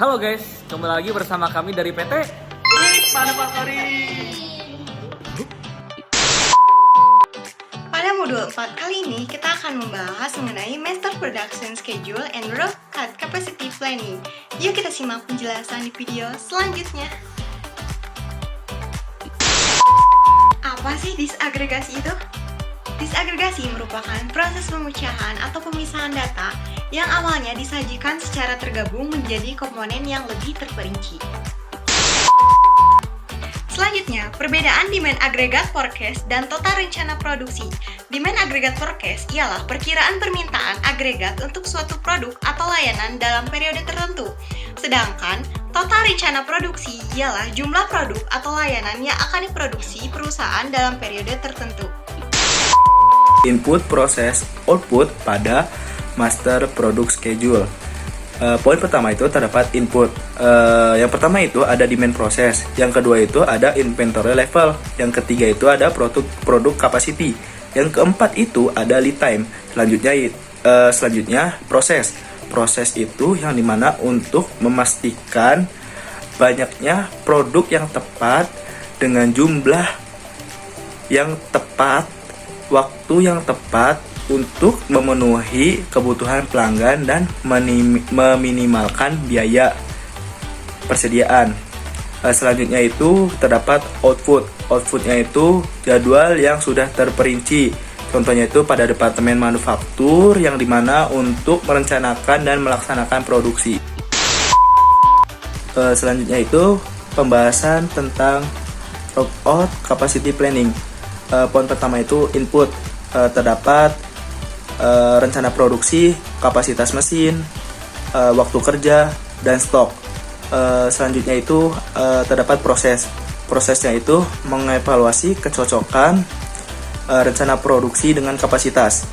Halo guys, kembali lagi bersama kami dari PT Manufacturing. Pada modul 4 kali ini, kita akan membahas mengenai Master Production Schedule and Rough Cut Capacity Planning. Yuk kita simak penjelasan di video selanjutnya. Apa sih disagregasi itu? Disagregasi merupakan proses pemecahan atau pemisahan data yang awalnya disajikan secara tergabung menjadi komponen yang lebih terperinci. Selanjutnya, perbedaan demand agregat forecast dan total rencana produksi. Demand agregat forecast ialah perkiraan permintaan agregat untuk suatu produk atau layanan dalam periode tertentu. Sedangkan, total rencana produksi ialah jumlah produk atau layanan yang akan diproduksi perusahaan dalam periode tertentu. Input, proses, output pada Master Product Schedule. Poin pertama itu terdapat input. Yang pertama itu ada demand proses. Yang kedua itu ada inventory level. Yang ketiga itu ada produk capacity. Yang keempat itu ada lead time. Selanjutnya proses. Proses itu yang dimana untuk memastikan banyaknya produk yang tepat dengan jumlah yang tepat, waktu yang tepat untuk memenuhi kebutuhan pelanggan dan meminimalkan biaya persediaan. Selanjutnya itu terdapat output. Outputnya itu jadwal yang sudah terperinci. Contohnya itu pada departemen manufaktur yang dimana untuk merencanakan dan melaksanakan produksi. Selanjutnya itu pembahasan tentang workout capacity planning. Poin pertama itu input. Terdapat rencana produksi, kapasitas mesin, waktu kerja, dan stok. Selanjutnya itu terdapat proses. Prosesnya itu mengevaluasi kecocokan rencana produksi dengan kapasitas.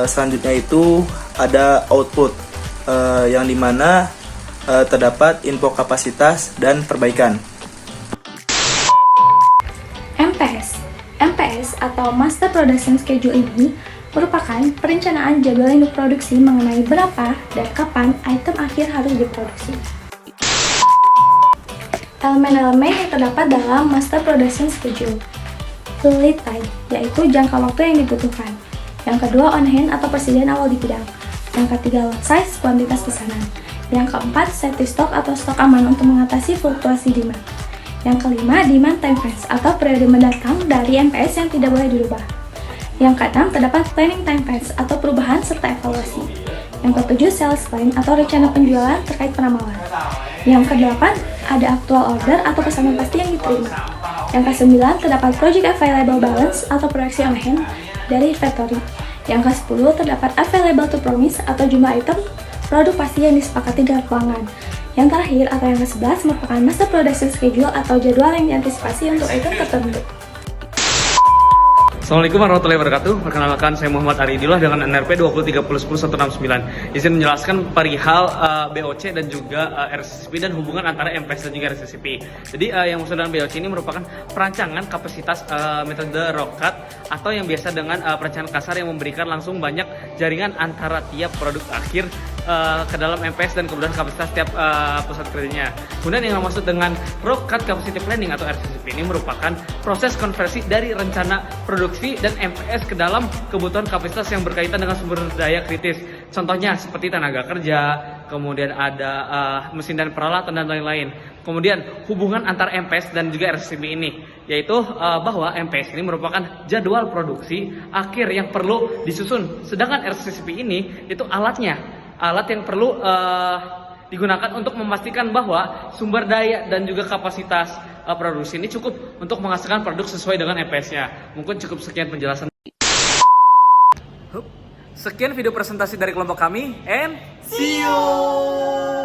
Selanjutnya itu ada output, yang dimana terdapat info kapasitas dan perbaikan. MPS atau Master Production Schedule ini merupakan perencanaan jadwal induk produksi mengenai berapa dan kapan item akhir harus diproduksi. Elemen-elemen yang terdapat dalam Master Production Schedule. Lead time, yaitu jangka waktu yang dibutuhkan. Yang kedua, on hand atau persediaan awal di gudang. Yang ketiga, lot size, kuantitas pesanan. Yang keempat, safety stock atau stok aman untuk mengatasi fluktuasi demand. Yang kelima, demand time frames atau periode mendatang dari MPS yang tidak boleh dirubah. Yang keenam, terdapat planning time frames atau perubahan serta evaluasi. Yang ketujuh, sales plan atau rencana penjualan terkait penamalan. Yang kedelapan, ada actual order atau pesanan pasti yang diterima. Yang kesembilan, terdapat project available balance atau proyeksi on hand dari inventory. Yang kesepuluh, terdapat available to promise atau jumlah item produk pasti yang disepakati dengan pelanggan. Yang terakhir atau yang ke-11 merupakan Master Production Schedule atau jadwal yang diantisipasi untuk item tertentu. Assalamualaikum warahmatullahi wabarakatuh. Perkenalkan, saya Muhammad Aridillah dengan NRP 203010169. Izin menjelaskan perihal BOC dan juga RCCP dan hubungan antara MPS dan juga RCCP. Jadi yang maksud dengan BOC ini merupakan perancangan kapasitas metode ROCAT atau yang biasa dengan perencanaan kasar yang memberikan langsung banyak jaringan antara tiap produk akhir ke dalam MPS dan kemudian kapasitas tiap pusat kerjanya. Kemudian yang maksud dengan ROCAT Capacity Planning atau RCCP ini merupakan proses konversi dari rencana produksi dan MPS ke dalam kebutuhan kapasitas yang berkaitan dengan sumber daya kritis. Contohnya seperti tenaga kerja, kemudian ada mesin dan peralatan dan lain-lain. Kemudian hubungan antara MPS dan juga RCCP ini, yaitu bahwa MPS ini merupakan jadwal produksi akhir yang perlu disusun. Sedangkan RCCP ini itu alat yang perlu digunakan untuk memastikan bahwa sumber daya dan juga kapasitas produksi ini cukup untuk menghasilkan produk sesuai dengan MPS-nya. Mungkin cukup sekian penjelasan. Sekian video presentasi dari kelompok kami, and see you!